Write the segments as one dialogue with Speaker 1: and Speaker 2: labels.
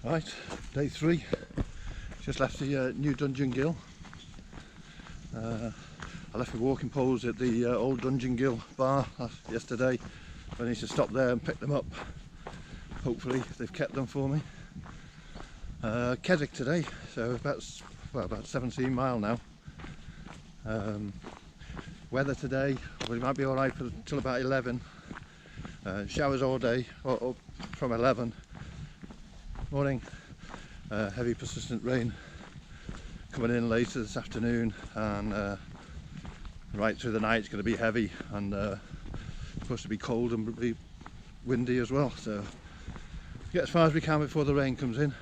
Speaker 1: Right, day 3. Just left the new Dungeon Gill. I left my walking poles at the old Dungeon Gill bar yesterday. I need to stop there and pick them up. Hopefully they've kept them for me. Keswick today, so about 17 mile now. Weather today, well, it might be alright till about 11. Showers all day, or from 11. Morning, heavy persistent rain coming in later this afternoon, and right through the night it's going to be heavy and supposed to be cold and be windy as well. So get as far as we can before the rain comes in.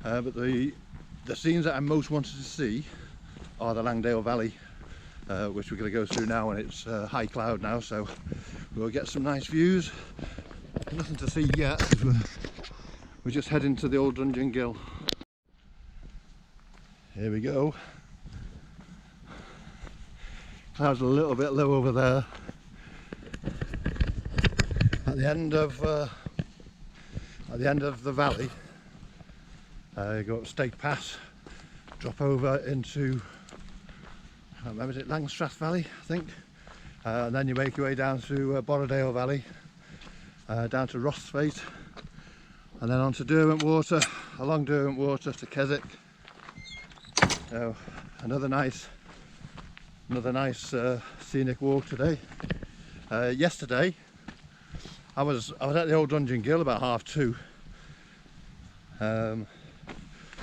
Speaker 1: But the scenes that I most wanted to see are the Langdale Valley, which we're going to go through now, and it's high cloud now, so we'll get some nice views. Nothing to see yet. We're just heading to the old Dungeon Gill. Here we go. Clouds a little bit low over there. At the end of the valley, you go up Stake Pass, drop over into, I can't remember, is it Langstrath Valley, I think, and then you make your way down through Borrowdale Valley, down to Rothwaite, and then on to Derwent Water, along Derwent Water to Keswick. So another nice scenic walk today. Yesterday I was at the old Dungeon Gill about 2:30.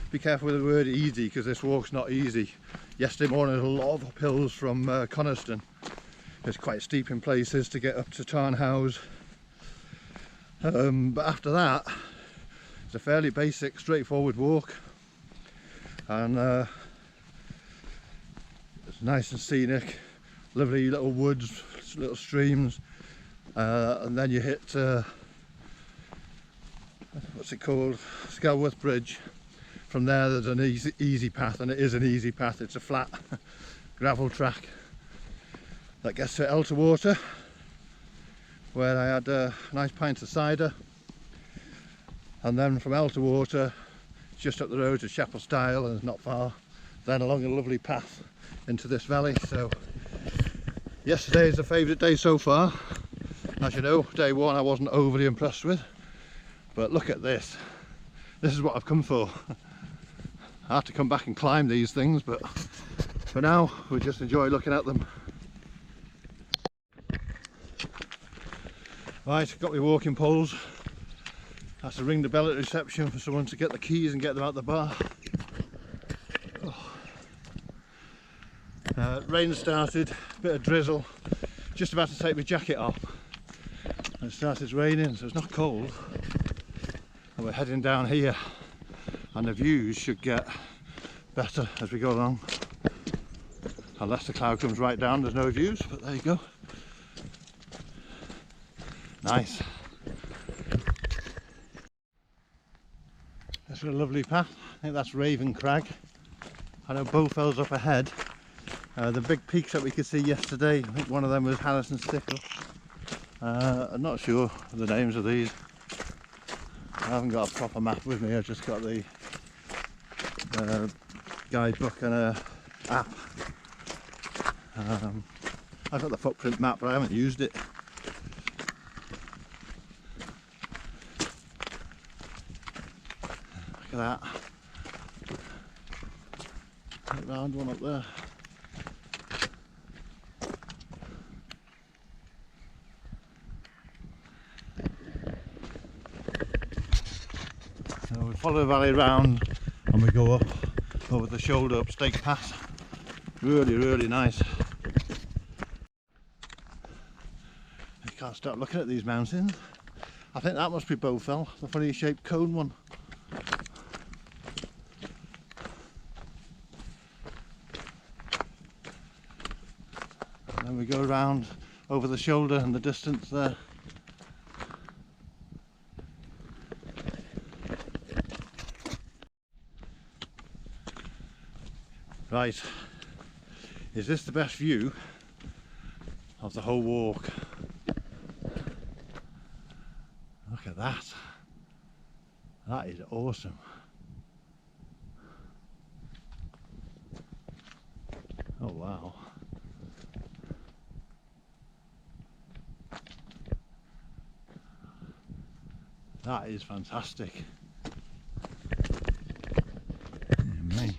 Speaker 1: Be careful with the word easy, because this walk's not easy. Yesterday morning there was a lot of uphills from Coniston. It's quite steep in places to get up to Tarnhouse. But after that it's a fairly basic, straightforward walk, and it's nice and scenic, lovely little woods, little streams, and then you hit what's it called, Skelworth Bridge. From there there's an easy path, and it is an easy path. It's a flat gravel track that gets to Elterwater, where I had a nice pint of cider, and then from Elterwater just up the road to Chapel Stile, and it's not far, then along a lovely path into this valley. So yesterday is a favourite day so far. As you know, day 1 I wasn't overly impressed with, but look at this. This is what I've come for. I have to come back and climb these things, but for now we just enjoy looking at them. Right, got my walking poles. I have to ring the bell at reception for someone to get the keys and get them out the bar. Rain started, bit of drizzle, just about to take my jacket off, and it started raining, so it's not cold, and we're heading down here, and the views should get better as we go along, unless the cloud comes right down. There's no views, but there you go. Nice. That's a lovely path. I think that's Raven Crag. I know Bowfell's up ahead. The big peaks that we could see yesterday, I think one of them was Harrison Stickle. I'm not sure of the names of these. I haven't got a proper map with me. I've just got the guidebook and a app. I've got the footprint map, but I haven't used it. Look at that. That round one up there. So we follow the valley round and we go up over the shoulder up Stake Pass. Really nice. You can't stop looking at these mountains. I think that must be Bowfell, the funny shaped cone one. And then we go around over the shoulder in the distance there. Right, is this the best view of the whole walk? Look at that. That is awesome. Oh wow. That is fantastic. Yeah, me.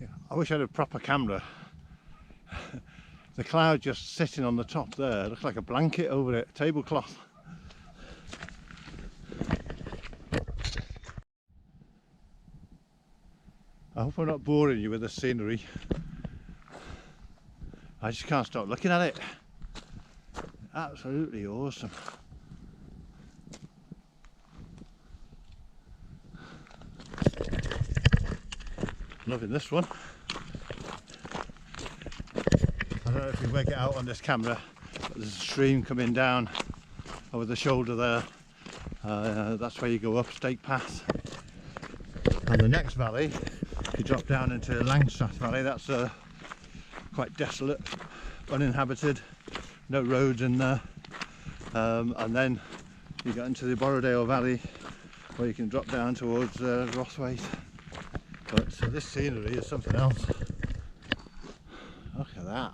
Speaker 1: Yeah, I wish I had a proper camera. The cloud just sitting on the top there looks like a blanket over it, a tablecloth. I hope I'm not boring you with the scenery. I just can't stop looking at it. Absolutely awesome. Loving this one. I don't know if you make it out on this camera, but there's a stream coming down over the shoulder there. That's where you go up Stake Pass. And the next valley, you drop down into Langstrath Valley. That's quite desolate, uninhabited, no roads in there. And then you get into the Borrowdale Valley, where you can drop down towards Rothwaite. But this scenery is something else. Look at that.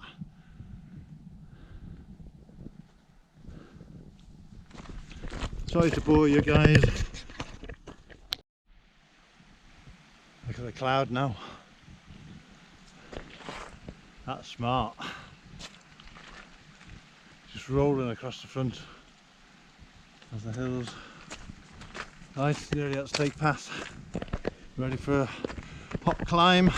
Speaker 1: Sorry to bore you guys. Look at the cloud now. That's smart. Just rolling across the front of the hills. Nice, nearly at Stake Pass. Ready for a hot climb.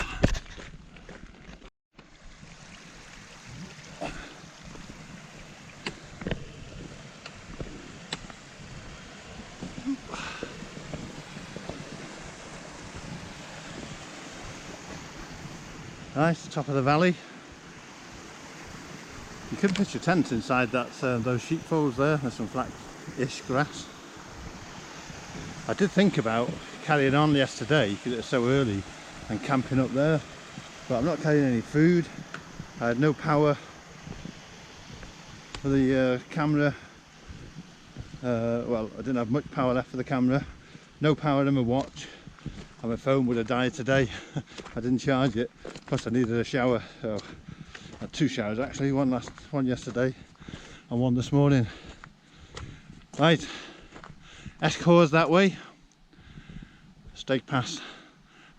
Speaker 1: Nice, top of the valley. You could pitch a tent inside that those sheepfolds there. There's some flat-ish grass. I did think about carrying on yesterday because it's so early and camping up there, but I'm not carrying any food. I had no power for the camera. Well, I didn't have much power left for the camera. No power in my watch. And my phone would have died today. I didn't charge it. Plus I needed a shower. So I had two showers actually, one yesterday and one this morning. Right, Escor's that way, Stake Pass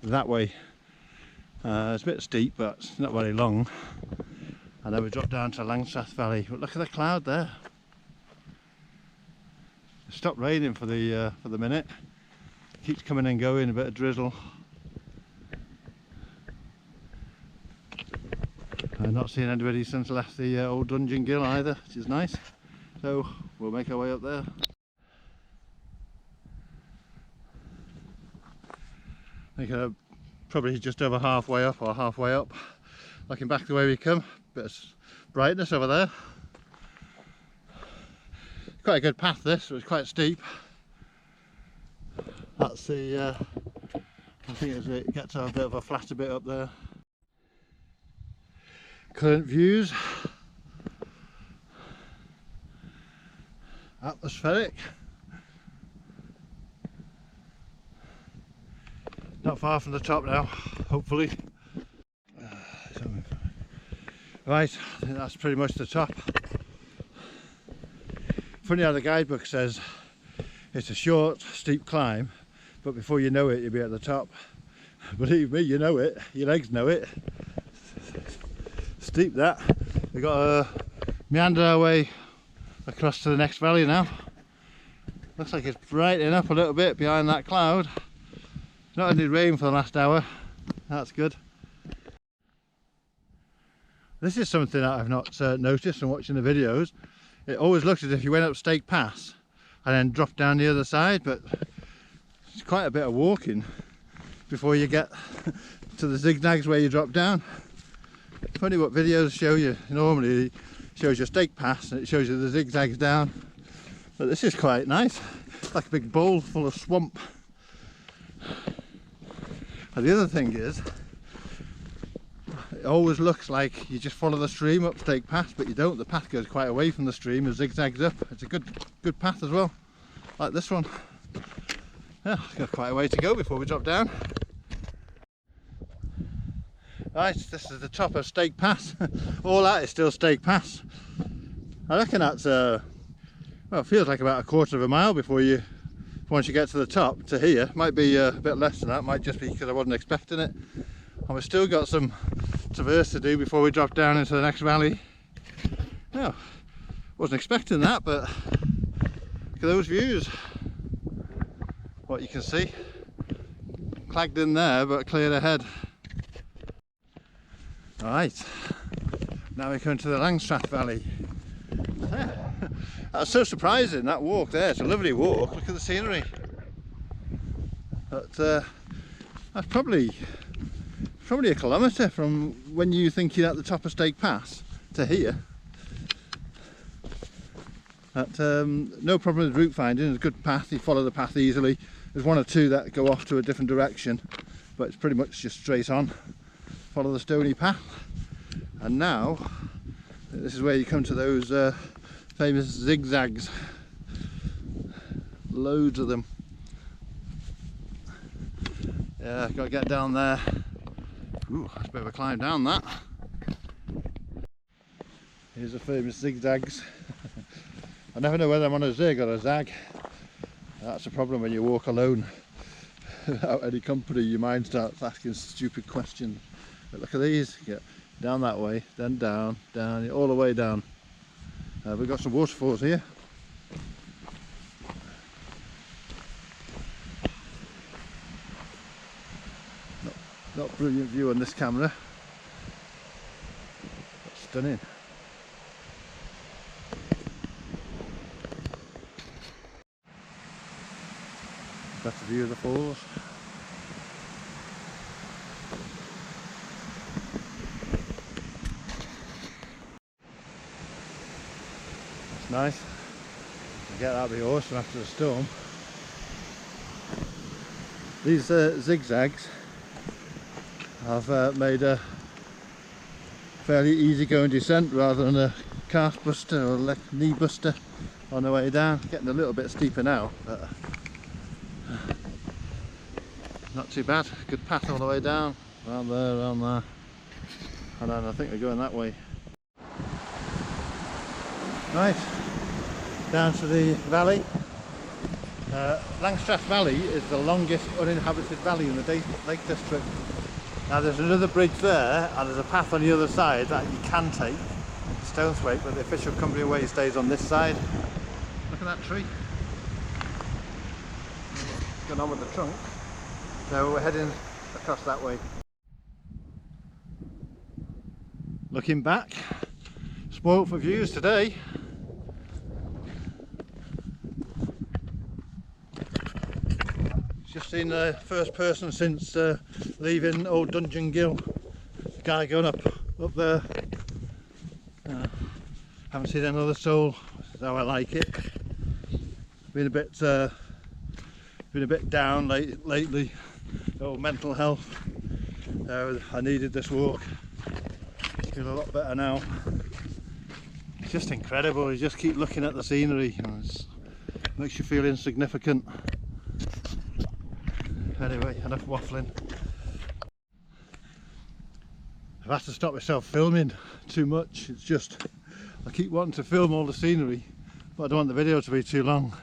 Speaker 1: that way. It's a bit steep but it's not very long. And then we drop down to Langstrath Valley. But look at the cloud there. It stopped raining for the minute. Keeps coming and going, a bit of drizzle. I've not seen anybody since I left the old Dungeon Gill either, which is nice. So we'll make our way up there. I think probably just over halfway up or halfway up. Looking back the way we come, bit of brightness over there. Quite a good path this, it was quite steep. That's the, I think it gets to a bit of a flatter bit up there. Current views. Atmospheric. Not far from the top now, hopefully. Right, I think that's pretty much the top. Funny how the guidebook says it's a short, steep climb, but before you know it, you'll be at the top. Believe me, you know it. Your legs know it. Steep that. We've got to meander our way across to the next valley now. Looks like it's brightening up a little bit behind that cloud. Not had any rain for the last hour. That's good. This is something that I've not noticed from watching the videos. It always looks as if you went up Stake Pass and then dropped down the other side, but it's quite a bit of walking before you get to the zigzags where you drop down. Funny what videos show you. Normally it shows you Stake Pass and it shows you the zigzags down, but this is quite nice. It's like a big bowl full of swamp. And the other thing is, it always looks like you just follow the stream up Stake Pass, but you don't. The path goes quite away from the stream and zigzags up. It's a good path as well, like this one. Yeah, got quite a way to go before we drop down. Right, this is the top of Stake Pass. All that is still Stake Pass. I reckon that's well, it feels like about a quarter of a mile before once you get to the top to here. Might be a bit less than that, might just be because I wasn't expecting it. And we've still got some traverse to do before we drop down into the next valley. Well, wasn't expecting that, but look at those views. What you can see, clagged in there but cleared ahead. Alright, now we come to the Langstrath Valley. That's so surprising, that walk there. It's a lovely walk, look at the scenery. But that's probably a kilometre from when you think you're at the top of Stake Pass to here. But, no problem with route finding, it's a good path, you follow the path easily. There's one or two that go off to a different direction, but it's pretty much just straight on. Follow the stony path. And now, this is where you come to those famous zigzags. Loads of them. Yeah, got to get down there. Ooh, that's a bit of a climb down that. Here's the famous zigzags. I never know whether I'm on a zig or a zag. That's the problem when you walk alone without any company. Your mind starts asking stupid questions. But look at these. Get down that way, then down, down, all the way down. We've got some waterfalls here. Not a brilliant view on this camera, but stunning. That's the view of the falls. It's nice. To get out of the ocean after the storm. These zigzags have made a fairly easy going descent rather than a calf buster or knee buster on the way down. Getting a little bit steeper now, but not too bad. Good path all the way down, around there, and then I think we're going that way. Right, down to the valley. Langstrath Valley is the longest uninhabited valley in the Lake District. Now there's another bridge there and there's a path on the other side that you can take, Stoneswake, but the official Cumbria Way stays on this side. Look at that tree. What's going on with the trunk? So we're heading across that way. Looking back, spoiled for views today. Just seen the first person since leaving old Dungeon Gill. The guy going up there. Haven't seen another soul. That's how I like it. Been a bit down lately. Oh, mental health. I needed this walk. Feel a lot better now. It's just incredible. You just keep looking at the scenery. It makes you feel insignificant. Anyway, enough waffling. I've had to stop myself filming too much. It's just, I keep wanting to film all the scenery, but I don't want the video to be too long.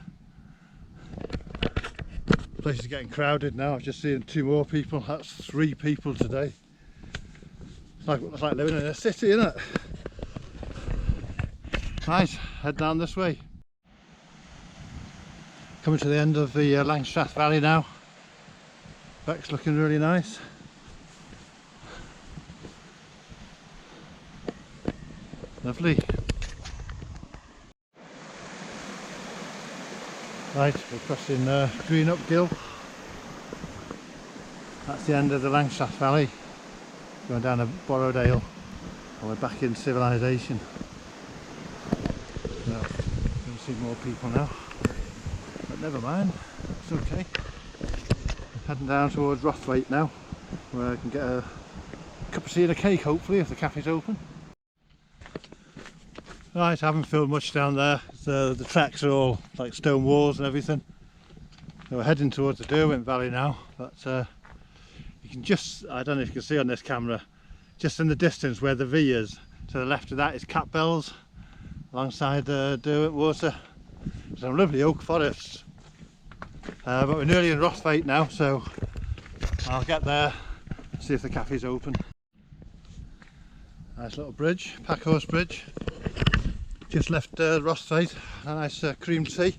Speaker 1: The place is getting crowded now. I've just seen 2 more people. That's 3 people today. It's like living in a city, isn't it? Right, head down this way. Coming to the end of the Langstrath Valley now. Back's looking really nice. Lovely. Right, we're crossing Greenup Gill. That's the end of the Langstrath Valley. Going down to Borrowdale, and we're back in civilization. No, don't see more people now, but never mind, it's okay. Heading down towards Rothwaite now. where I can get a cup of tea and a cake, hopefully, if the cafe's open. Right, I haven't filmed much down there. The tracks are all like stone walls and everything. So we're heading towards the Derwent Valley now, but you can just, I don't know if you can see on this camera, just in the distance where the V is, to the left of that is Cat Bells, alongside the Derwent Water. Some lovely oak forests. But we're nearly in Rothwaite now, so I'll get there and see if the cafe's open. Nice little bridge, Packhorse Bridge. Just left Rothwaite, a nice cream tea.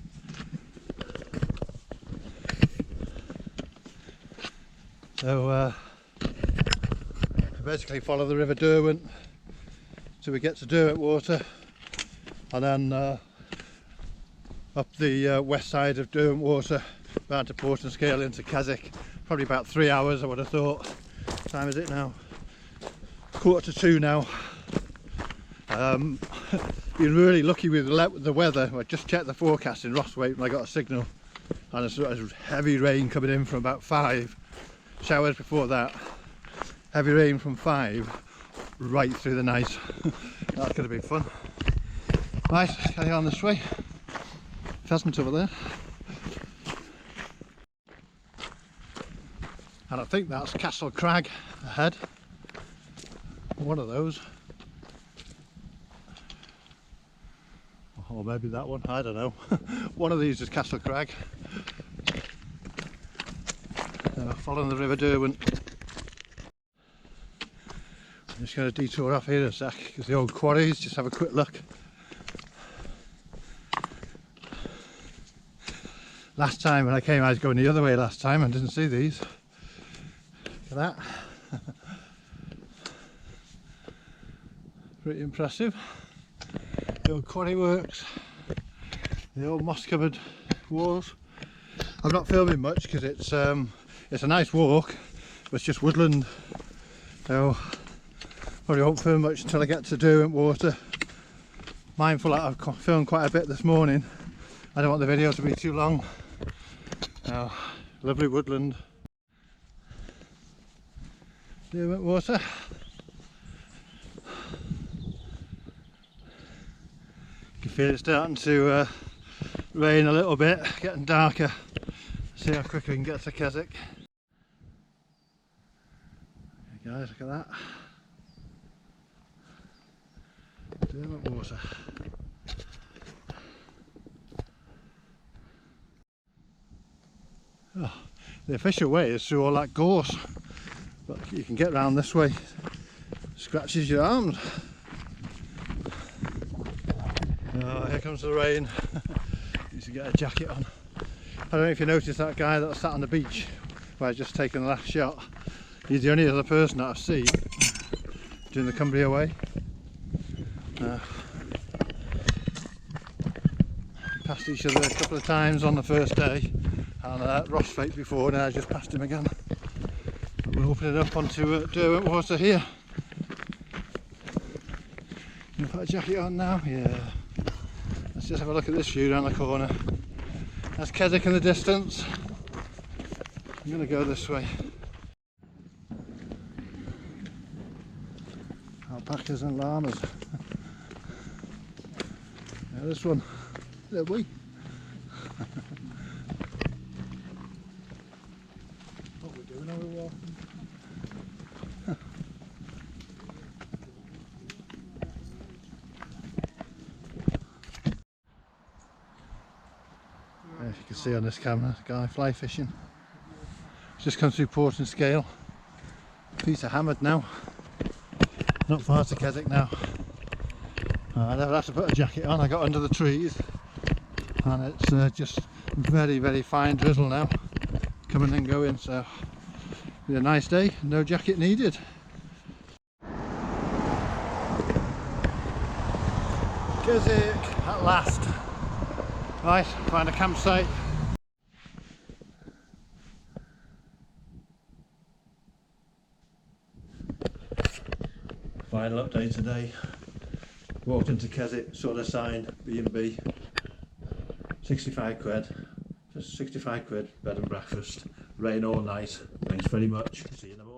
Speaker 1: So we basically follow the River Derwent till we get to Derwent Water, and then up the west side of Derwent Water round to Portinscale into Keswick. Probably about 3 hours, I would have thought. What time is it now? 1:45 now. Been really lucky with the weather. I just checked the forecast in Rothwaite and I got a signal, and there's heavy rain coming in from about 5. Showers before that, heavy rain from 5 right through the night. That's going to be fun. Right, carry on this way. Pheasant over there. And I think that's Castle Crag ahead. One of those. Or maybe that one, I don't know. One of these is Castle Crag. Following the River Derwent. I'm just going to detour off here in a sec, because the old quarries, just have a quick look. Last time when I came, I was going the other way last time and didn't see these. Look at that. Pretty impressive. The old quarry works, the old moss covered walls. I'm not filming much because it's a nice walk, but it's just woodland, so probably won't film much until I get to Derwent Water. Mindful that I've filmed quite a bit this morning. I don't want the video to be too long. Lovely woodland. Derwent Water. You can feel it starting to rain a little bit, getting darker. See how quick we can get to Keswick. Hey guys, look at that. Derwent Water. Oh, the official way is through all that gorse, but you can get round this way. Scratches your arms. Oh, here comes the rain. Need to get a jacket on. I don't know if you noticed that guy that sat on the beach where I'd just taken the last shot. He's the only other person that I've seen doing the Cumbria Way. Passed each other a couple of times on the first day, and Rothwaite before, and I just passed him again. But we're opening up onto Derwent Water here. Can I put a jacket on now? Yeah. Let's just have a look at this view down the corner. That's Keswick in the distance. I'm going to go this way. Alpacas and llamas. Yeah, this one. There we. What are we doing? Are we walking? If you can see on this camera, the guy fly fishing. Just come through Portinscale. Feet are hammered now. Not far to Keswick now. I never had to put a jacket on. I got under the trees, and it's just very, very fine drizzle now, coming and going. So, be a nice day. No jacket needed. Keswick at last. Right, find a campsite. Final update today. Walked into Keswick, saw the sign, B&B. 65 quid. Just 65 quid, bed and breakfast. Rain all night. Thanks very much. See you in the morning.